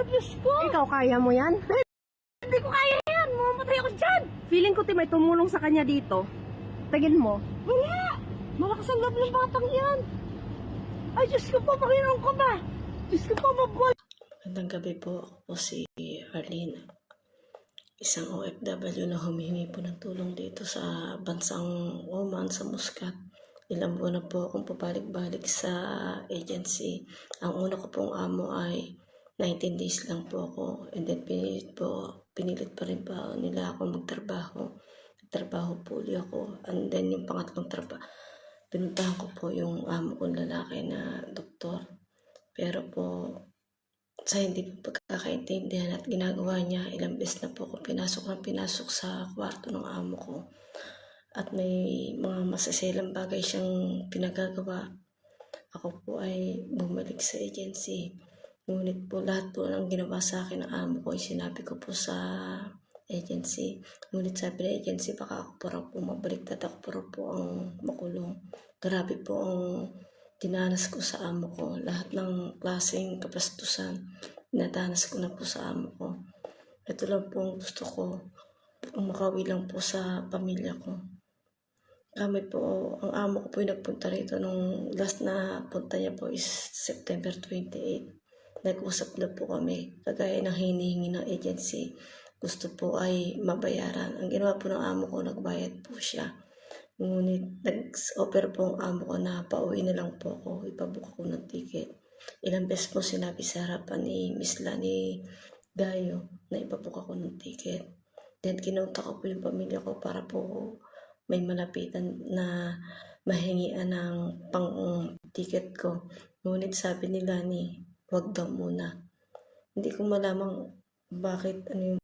Diyos ko! Ikaw, kaya mo yan? Hindi ko kaya yan! Mamamatay ako dyan! Feeling ko may tumulong sa kanya dito. Tingin mo. Wala! Malakas ang love ng batang yan! Ay, Diyos ko po, Panginoon ko ba? Diyos ko po, mabuhay! Magandang gabi po. Ako po si Arlene. Isang OFW na humihingi po ng tulong dito sa bansang Oman, sa Muscat. Ilang buwan na po akong pabalik-balik sa agency. Ang una ko pong amo ay 19 days lang po ako. And then pinilit pa rin pa nila ako magtrabaho. Nagtrabaho po ulit ako. And then yung pangatlong trabaho, pinuntahan ko po yung amo kong lalaki na doktor. Pero po, sa hindi po pagkakaintindihan at ginagawa niya, ilang beses na po ako pinasok sa kwarto ng amo ko. At may mga masaselang bagay siyang pinagagawa. Ako po ay bumalik sa agency. Ngunit po lahat po ng ginawa sa akin ng amo ko ay sinabi ko po sa agency. Ngunit sabi ng agency, baka ako po raw po mabaliktad, ako po raw po ang makulong. Grabe po ang dinanas ko sa amo ko. Lahat ng klaseng kapastusan, nadanas ko na po sa amo ko. Ito lang po ang gusto ko, ang makawi lang po sa pamilya ko. Kami po, ang amo ko po yung nagpunta rito nung last na punta niya po is September 28. Nag-usap na po kami, kagaya ng hinihingi ng agency. Gusto po ay mabayaran. Ang ginawa po ng amo ko, nagbayad po siya. Ngunit nag-offer po ang amo ko na pauwi na lang po ako, ipabook ako ng ticket. Ilang beses po sinabi sa harapan ni Miss Lani Gayo na ipabook ako ng ticket. Then kinunta ko po yung pamilya ko para po may malapitan na mahingian ng pang-ticket ko. Ngunit sabi ni Lani, wag daw muna. Hindi ko malamang bakit ano yung